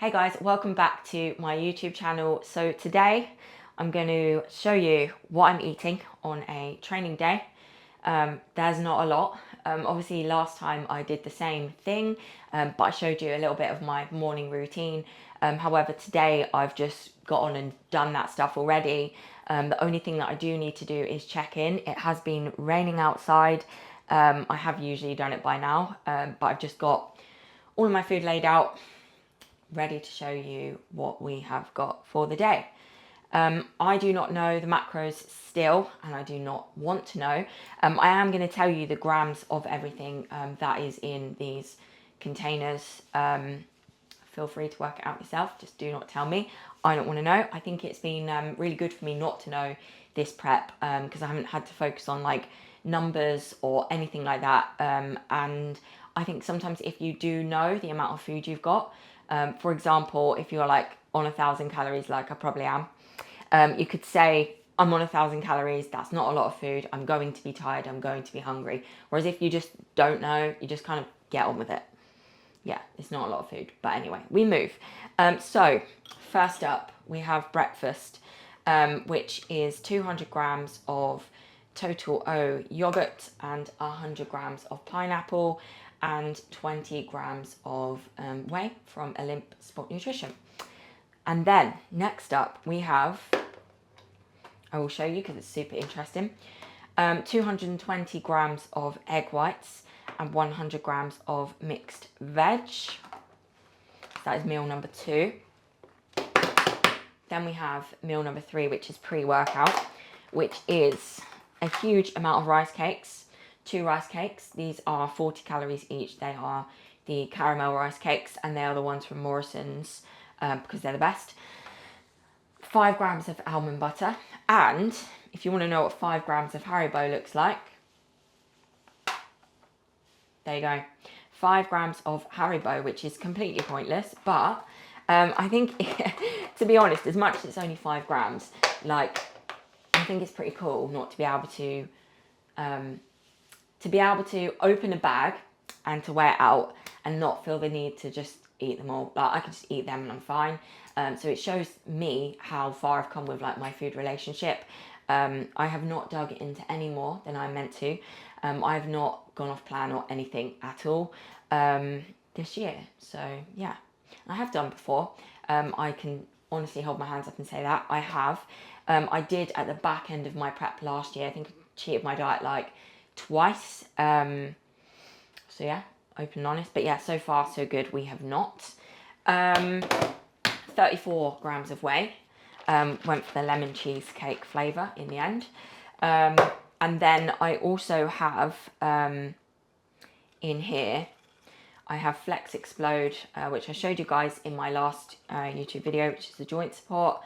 Hey guys, welcome back to my YouTube channel. So today I'm going to show you what I'm eating on a training day. There's not a lot. Obviously last time I did the same thing, but I showed you a little bit of my morning routine. However, today I've just got on and done that stuff already. The only thing that I do need to do is check in. It has been raining outside. I have usually done it by now, but I've just got all of my food laid out, ready to show you what we have got for the day. I do not know the macros still, and I do not want to know. I am going to tell you the grams of everything that is in these containers. Feel free to work it out yourself. Just do not tell me. I don't want to know. I think it's been really good for me not to know this prep because I haven't had to focus on like numbers or anything like that. And I think sometimes if you do know the amount of food you've got, for example, if you're like on 1,000 calories, like I probably am, you could say, I'm on 1,000 calories, that's not a lot of food, I'm going to be tired, I'm going to be hungry. Whereas if you just don't know, you just kind of get on with it. Yeah, it's not a lot of food. But anyway, we move. So first up, we have breakfast, which is 200 grams of Total O yogurt and 100 grams of pineapple and 20 grams of whey from Olymp Sport Nutrition. And then next up we have, I will show you because it's super interesting, 220 grams of egg whites and 100 grams of mixed veg. That is meal number 2. Then we have meal number 3, which is pre-workout, which is a huge amount of rice cakes. 2 rice cakes. These are 40 calories each. They are the caramel rice cakes, and they are the ones from Morrison's because they're the best. 5 grams of almond butter. And if you want to know what 5 grams of Haribo looks like, there you go. 5 grams of Haribo, which is completely pointless, but I think, to be honest, as much as it's only 5 grams, like, I think it's pretty cool not to be able to open a bag and to wear it out and not feel the need to just eat them all. Like, I can just eat them and I'm fine. So it shows me how far I've come with like my food relationship. I have not dug into any more than I'm meant to. I have not gone off plan or anything at all this year. So yeah, I have done before. I can honestly hold my hands up and say that I have. I did at the back end of my prep last year. I think I cheated my diet like twice. So yeah, open and honest. But yeah, so far so good. We have not. 34 grams of whey. Went for the lemon cheesecake flavour in the end. And then I also have in here, I have Flex Explode, which I showed you guys in my last YouTube video, which is the joint support,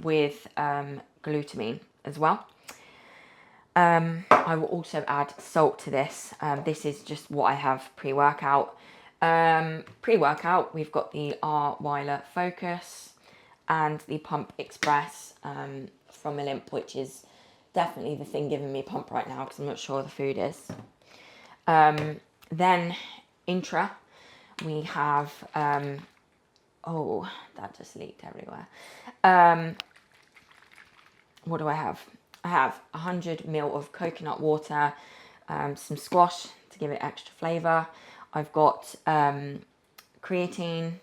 with glutamine as well. I will also add salt to this. This is just what I have pre-workout. Pre-workout, we've got the R. Weiler Focus and the Pump Express from Olymp, which is definitely the thing giving me pump right now because I'm not sure the food is. Then intra, we have, oh, that just leaked everywhere. What do I have? I have 100 ml of coconut water, some squash to give it extra flavour. I've got creatine,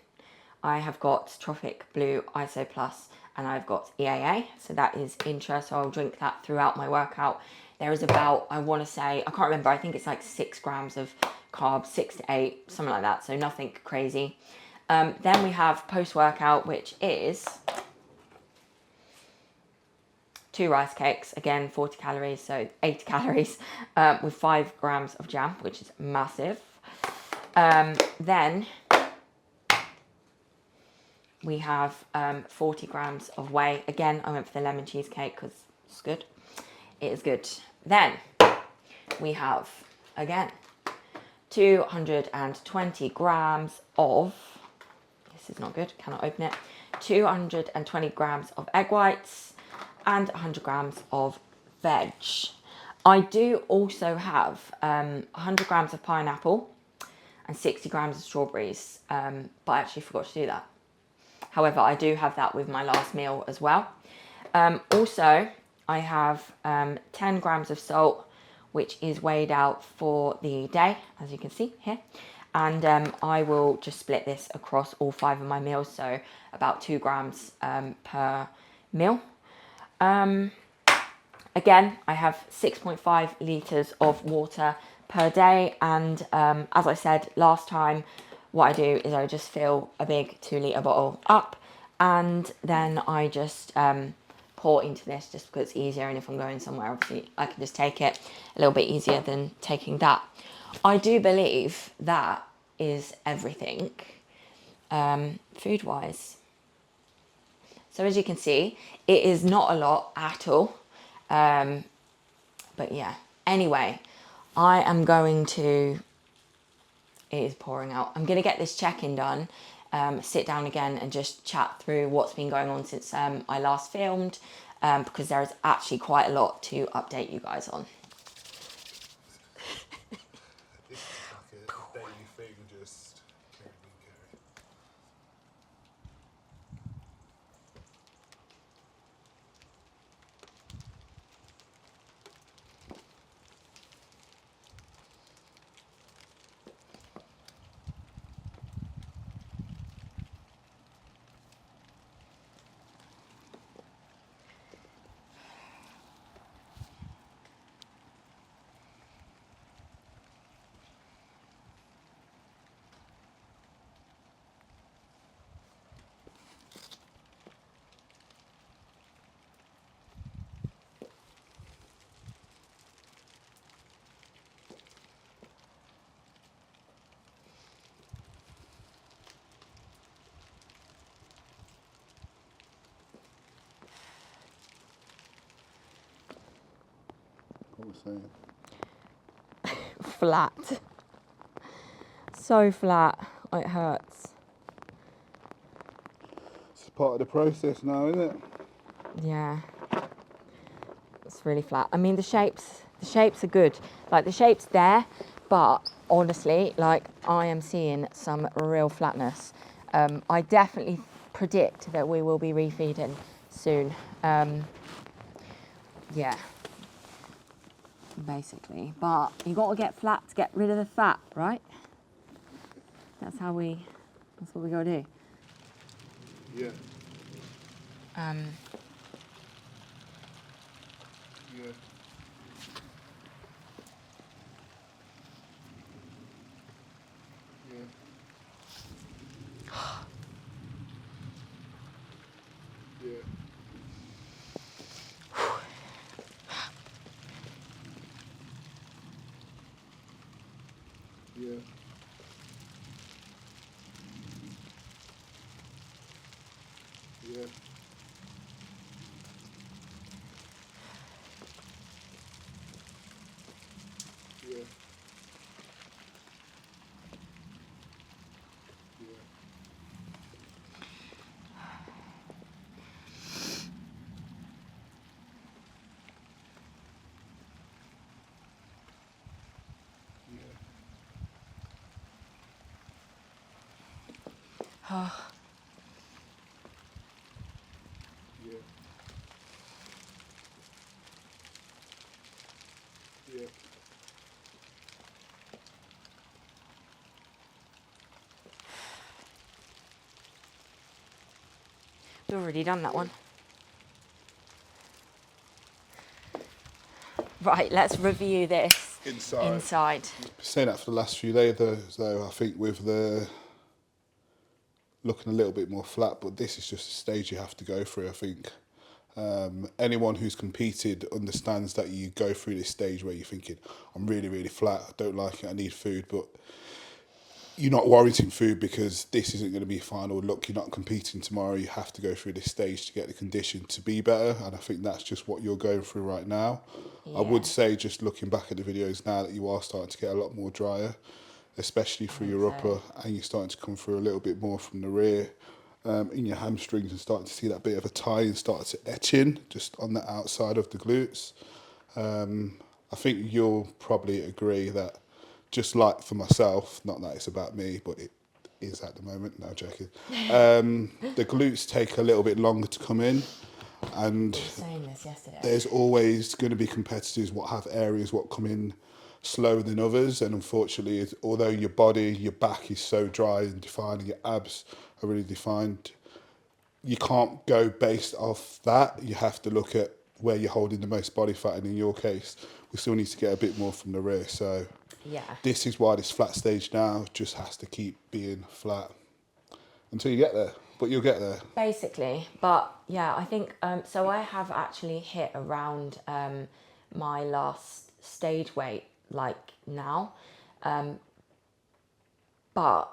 I have got Tropic Blue Iso Plus, and I've got EAA, so that is intra, so I'll drink that throughout my workout. There is about, I want to say, I can't remember, I think it's like 6 grams of carbs, 6 to 8, something like that, so nothing crazy. Then we have post-workout, which is 2 rice cakes, again 40 calories, so 80 calories, with 5 grams of jam, which is massive. Then we have 40 grams of whey. Again, I went for the lemon cheesecake because it's good. It is good. Then we have, again, 220 grams of, this is not good, cannot open it, 220 grams of egg whites and 100 grams of veg. I do also have 100 grams of pineapple and 60 grams of strawberries, but I actually forgot to do that. However, I do have that with my last meal as well. Also, I have 10 grams of salt, which is weighed out for the day, as you can see here. And I will just split this across all 5 of my meals, so about 2 grams per meal. Again, I have 6.5 litres of water per day, and as I said last time, what I do is I just fill a big 2-litre bottle up, and then I just pour into this just because it's easier, and if I'm going somewhere, obviously I can just take it a little bit easier than taking that. I do believe that is everything food wise. So as you can see, it is not a lot at all, but yeah, anyway, I am going to, it is pouring out, I'm going to get this check-in done, sit down again and just chat through what's been going on since I last filmed, because there is actually quite a lot to update you guys on. This is like a daily thing, just carry. What was saying? Flat. So flat, it hurts. It's part of the process now, isn't it? Yeah, it's really flat. I mean, the shapes are good. Like, the shape's there, but honestly, like, I am seeing some real flatness. I definitely predict that we will be refeeding soon. Yeah, basically. But you got to get flat to get rid of the fat, right? That's what we got to do. Yeah. Yeah. Yeah. Yeah. Yeah. Yeah. We've already done that one. Right, let's review this inside. Saying that for the last few days, though, I think with the looking a little bit more flat, but this is just a stage you have to go through, I think. Anyone who's competed understands that you go through this stage where you're thinking, I'm really, really flat, I don't like it, I need food, but you're not warranting food because this isn't going to be final look. You're not competing tomorrow. You have to go through this stage to get the condition to be better, and I think that's just what you're going through right now. Yeah. I would say, just looking back at the videos now, that you are starting to get a lot more drier, especially through your upper, and you're starting to come through a little bit more from the rear, in your hamstrings, and starting to see that bit of a tie and start to etch in just on the outside of the glutes. I think you'll probably agree that, just like for myself, not that it's about me, but is at the moment. No, joking. The glutes take a little bit longer to come in, and You were saying this yesterday. there's always going to be competitors what have areas what come in slower than others, and unfortunately, although your body, your back is so dry and defined, and your abs are really defined, you can't go based off that. You have to look at where you're holding the most body fat, and in your case, we still need to get a bit more from the rear. So Yeah. this is why this flat stage now just has to keep being flat until you get there. But you'll get there. Basically, but yeah, I think so. I have actually hit around my last stage weight like now, but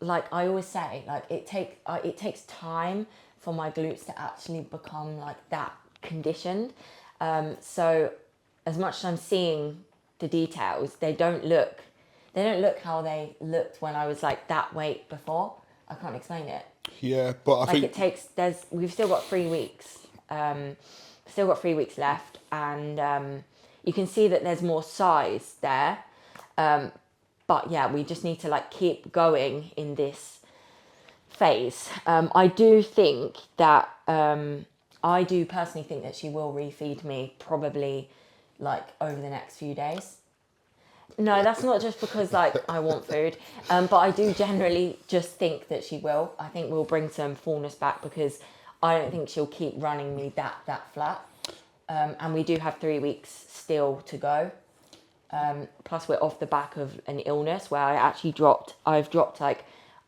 like I always say, like it takes time for my glutes to actually become like that conditioned. So as much as I'm seeing the details, they don't look how they looked when I was like that weight before. I can't explain it. Yeah, but I Like think it takes. We've still got 3 weeks. Still got 3 weeks left, and you can see that there's more size there. But yeah, we just need to like keep going in this phase. I do think that I do personally think that she will refeed me probably like over the next few days. No, that's not just because like I want food, but I do generally just think that she will. I think we'll bring some fullness back because I don't think she'll keep running me that flat. And we do have 3 weeks still to go. Plus we're off the back of an illness where I've dropped like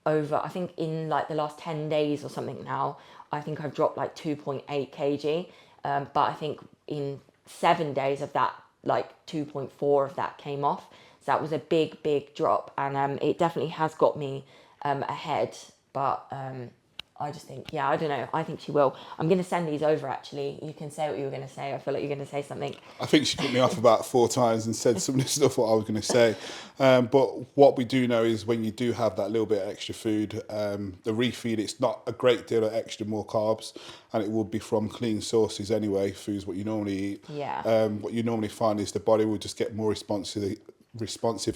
over, I think in like the last 10 days or something now, I think I've dropped like 2.8 kg. But I think in 7 days of that, like 2.4 of that came off. So that was a big drop. And it definitely has got me ahead. But I just think, yeah, I don't know. I think she will. I'm going to send these over, actually. You can say what you were going to say. I feel like you're going to say something. I think she cut me off about 4 times and said some of the stuff what I was going to say. But what we do know is when you do have that little bit of extra food, the refeed, it's not a great deal of extra more carbs, and it will be from clean sources anyway, foods what you normally eat. Yeah. What you normally find is the body will just get more responsive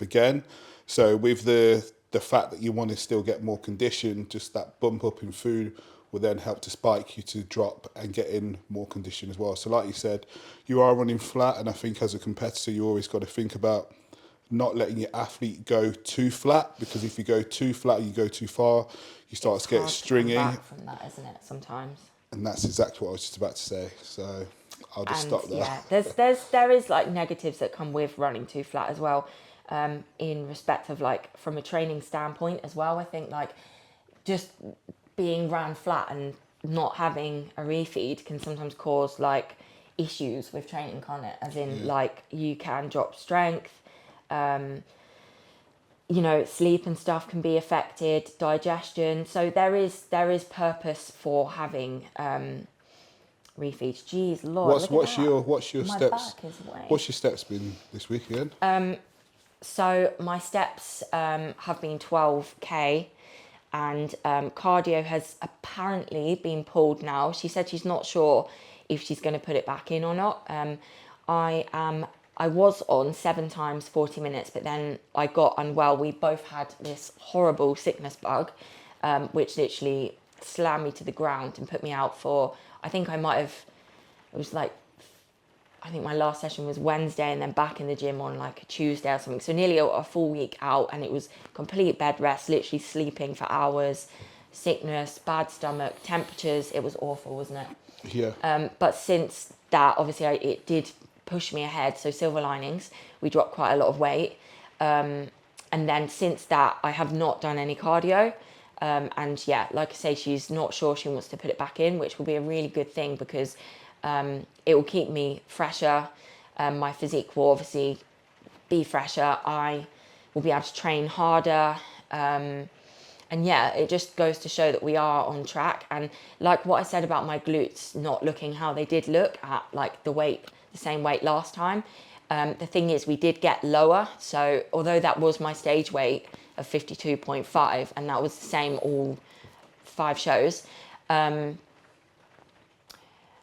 again. So with the fact that you want to still get more condition, just that bump up in food will then help to spike you to drop and get in more condition as well. So like you said, you are running flat, and I think as a competitor, you always got to think about not letting your athlete go too flat, because if you go too flat, you go too far, you start to get Hard stringy. come back from that, isn't it, sometimes? And that's exactly what I was just about to say. So I'll just stop there. Yeah, there is like negatives that come with running too flat as well. In respect of like from a training standpoint as well, I think like just being ran flat and not having a refeed can sometimes cause like issues with training, can't it? As in like you can drop strength, you know, sleep and stuff can be affected, digestion. So there is purpose for having refeeds. Jeez, Lord, What's your My steps? back is way. What's your steps been this weekend? So my steps have been 12k, and cardio has apparently been pulled now. She said she's not sure if she's going to put it back in or not. I was on 7 times 40 minutes, but then I got unwell. We both had this horrible sickness bug, which literally slammed me to the ground and put me out for, I think my last session was Wednesday, and then back in the gym on like a Tuesday or something. So nearly a full week out, and it was complete bed rest, literally sleeping for hours, sickness, bad stomach, temperatures. It was awful, wasn't it? Yeah. But since that, obviously, it did push me ahead. So silver linings, we dropped quite a lot of weight. And then since that, I have not done any cardio. And yeah, like I say, she's not sure she wants to put it back in, which will be a really good thing because it will keep me fresher. My physique will obviously be fresher. I will be able to train harder. And yeah, it just goes to show that we are on track. And like what I said about my glutes not looking how they did look at like the same weight last time. The thing is, we did get lower. So although that was my stage weight of 52.5, and that was the same all 5 shows,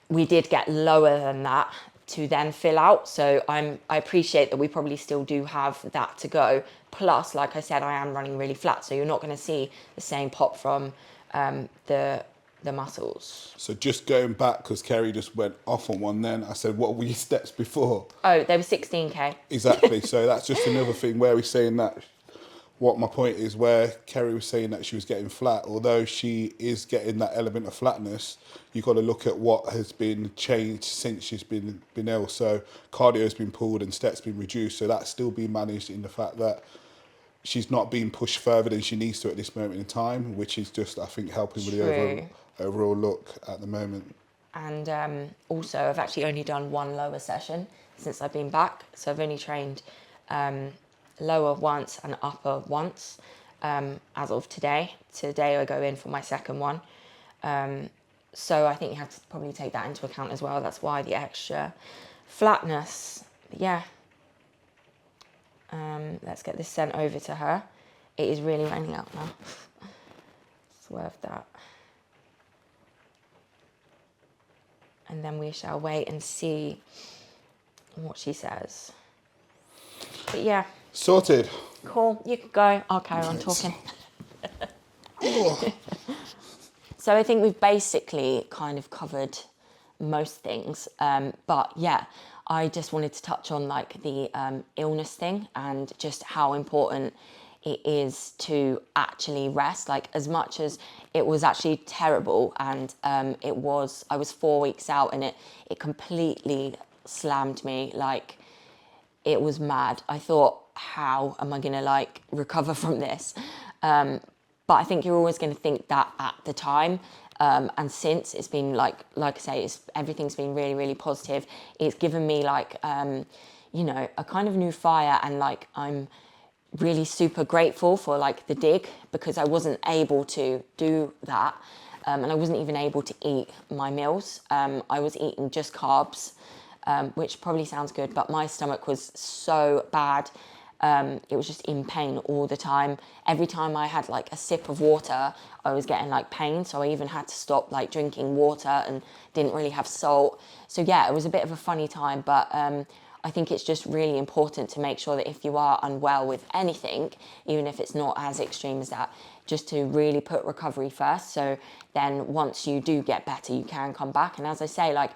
we did get lower than that to then fill out. So I appreciate that we probably still do have that to go. Plus, like I said, I am running really flat, so you're not going to see the same pop from the muscles. So just going back, because Kerry just went off on one then, I said, what were your steps before? Oh, they were 16K. Exactly. So that's just another thing where we're saying that, what my point is, where Kerry was saying that she was getting flat, although she is getting that element of flatness, you've got to look at what has been changed since she's been ill. So cardio has been pulled and steps been reduced. So that's still being managed in the fact that she's not being pushed further than she needs to at this moment in time, which is just, I think, helping with the overall look at the moment. And also, I've actually only done one lower session since I've been back. So I've only trained lower once and upper once as of today. Today I go in for my second one. So I think you have to probably take that into account as well. That's why the extra flatness. But yeah. Let's get this sent over to her. It is really raining out now. Swerve that. And then we shall wait and see what she says. But yeah. Sorted. Cool, you can go. I'll carry on talking. So I think we've basically kind of covered most things. But yeah, I just wanted to touch on like the illness thing and just how important it is to actually rest. Like, as much as it was actually terrible, and I was 4 weeks out, and it completely slammed me. Like, it was mad. I thought, how am I gonna like recover from this? But I think you're always gonna think that at the time. And since, it's been like I say, everything's been really, really positive. It's given me like, you know, a kind of new fire, and like I'm really super grateful for like the dig, because I wasn't able to do that. And I wasn't even able to eat my meals. I was eating just carbs, which probably sounds good, but my stomach was so bad. It was just in pain all the time. Every time I had like a sip of water, I was getting like pain. So I even had to stop like drinking water, and didn't really have salt. So yeah, it was a bit of a funny time, but I think it's just really important to make sure that if you are unwell with anything, even if it's not as extreme as that, just to really put recovery first. So then once you do get better, you can come back. And as I say, like,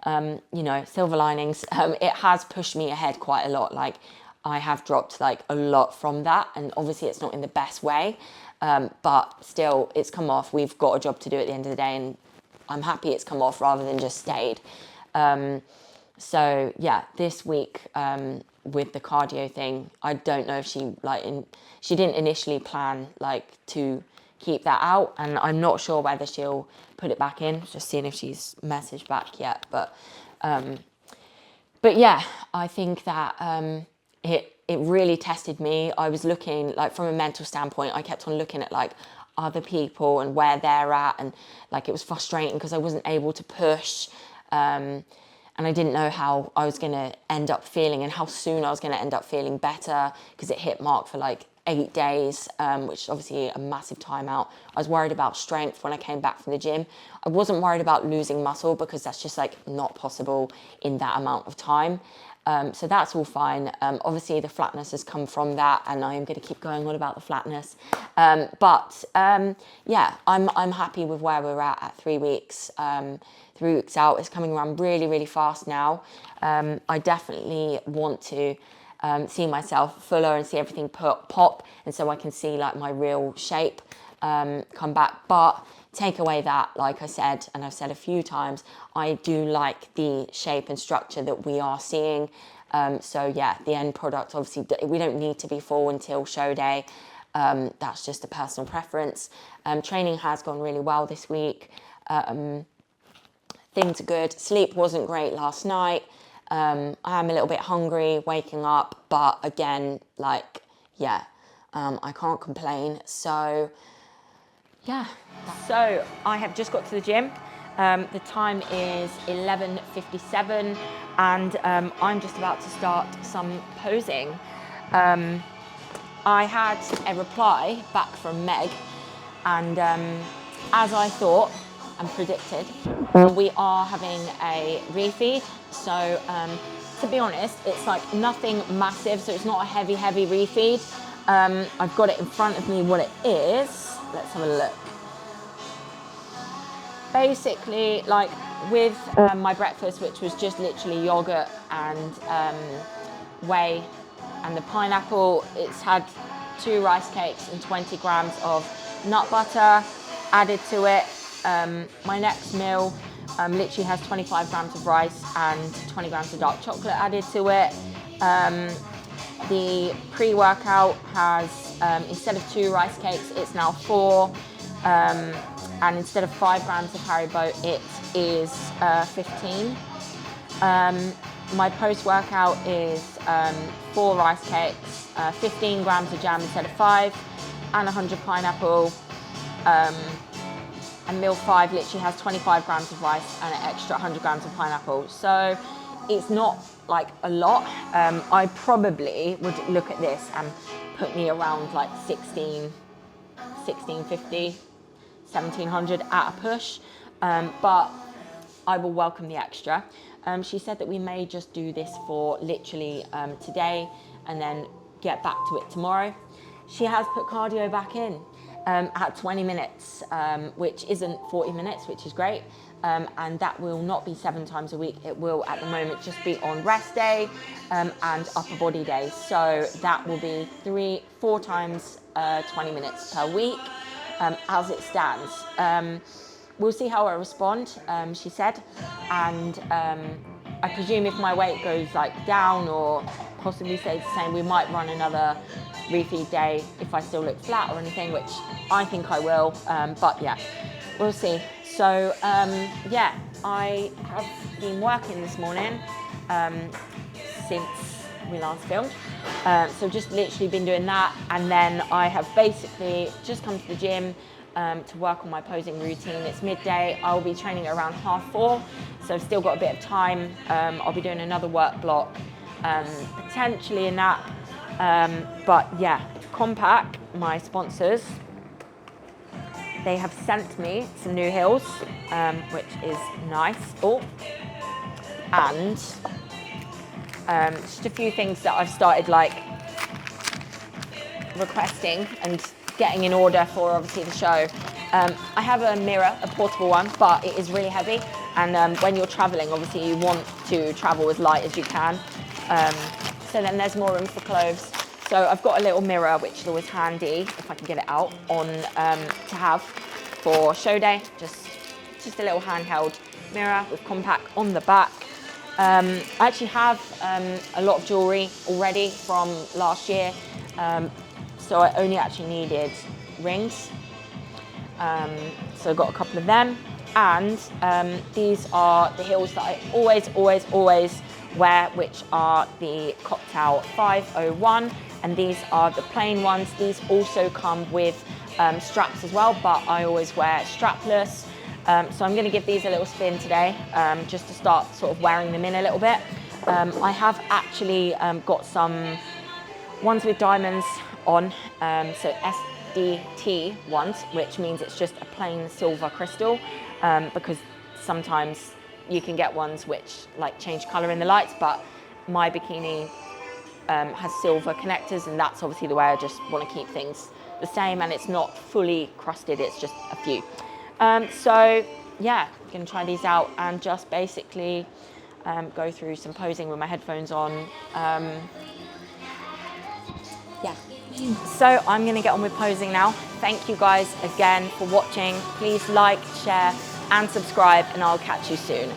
you know, silver linings, it has pushed me ahead quite a lot. Like, I have dropped like a lot from that, and obviously it's not in the best way, but still it's come off. We've got a job to do at the end of the day, and I'm happy it's come off rather than just stayed. So yeah, this week with the cardio thing, I don't know if she didn't initially plan like to keep that out, and I'm not sure whether she'll put it back in. Just seeing if she's messaged back yet, but yeah, I think that it really tested me. I was looking, like, from a mental standpoint, I kept on looking at like other people and where they're at, and like it was frustrating because I wasn't able to push, and I didn't know how I was going to end up feeling and how soon I was going to end up feeling better, because it hit mark for like 8 days, which is obviously a massive time out. I was worried about strength when I came back from the gym. I wasn't worried about losing muscle, because that's just like not possible in that amount of time. So that's all fine. Obviously the flatness has come from that, and I am going to keep going on about the flatness. But yeah, I'm happy with where we're at 3 weeks. 3 weeks out, it's coming around really, really fast now. I definitely want to see myself fuller and see everything pop, and so I can see like my real shape come back. But take away that, like I said, and I've said a few times, I do like the shape and structure that we are seeing. So yeah, the end product, obviously, we don't need to be full until show day. That's just a personal preference. Training has gone really well this week. Things are good. Sleep wasn't great last night. I am a little bit hungry waking up, but again, like, yeah, I can't complain. So yeah. So I have just got to the gym. The time is 11:57, and I'm just about to start some posing. I had a reply back from Meg, and as I thought, and predicted. We are having a refeed, so to be honest, it's like nothing massive, so it's not a heavy refeed. I've got it in front of me what it is. Let's have a look. Basically, like with my breakfast, which was just literally yogurt and whey and the pineapple, it's had 2 rice cakes and 20 grams of nut butter added to it. My next meal literally has 25 grams of rice and 20 grams of dark chocolate added to it. The pre-workout has, instead of 2 rice cakes, it's now 4. And instead of 5 grams of Haribo, it is 15. My post-workout is 4 rice cakes, 15 grams of jam instead of 5, and 100 pineapple. And meal 5 literally has 25 grams of rice and an extra 100 grams of pineapple. So it's not like a lot. I probably would look at this and put me around like 1650. 1700 at a push, but I will welcome the extra. She said that we may just do this for literally today and then get back to it tomorrow. She has put cardio back in at 20 minutes, which isn't 40 minutes, which is great. And that will not be 7 times a week. It will at the moment just be on rest day and upper body days. So that will be 4 times 20 minutes per week. As it stands. We'll see how I respond, she said, and I presume if my weight goes like down or possibly stays the same, we might run another refeed day if I still look flat or anything, which I think I will, but yeah, we'll see. So yeah, I have been working this morning since we last filmed. So just literally been doing that, and then I have basically just come to the gym to work on my posing routine. It's midday. I'll be training at around 4:30, so I've still got a bit of time. I'll be doing another work block, potentially a nap, but yeah, Compaq, my sponsors, they have sent me some new heels, which is nice. Oh, and just a few things that I've started like requesting and getting in order for obviously the show. I have a mirror, a portable one, but it is really heavy, and when you're traveling, obviously you want to travel as light as you can. So then there's more room for clothes. So I've got a little mirror, which is always handy if I can get it out on to have for show day. Just a little handheld mirror with Compaq on the back. I actually have a lot of jewellery already from last year, so I only actually needed rings. So I got a couple of them, and these are the heels that I always wear, which are the Cocktail 501, and these are the plain ones. These also come with straps as well, but I always wear strapless. So I'm going to give these a little spin today, just to start sort of wearing them in a little bit. I have actually got some ones with diamonds on, so SDT ones, which means it's just a plain silver crystal, because sometimes you can get ones which like change color in the lights, but my bikini has silver connectors, and that's obviously the way I just want to keep things the same, and it's not fully crusted, it's just a few. So yeah, I'm gonna try these out and just basically go through some posing with my headphones on. Yeah, so I'm gonna get on with posing now. Thank you guys again for watching. Please like, share and subscribe, and I'll catch you soon.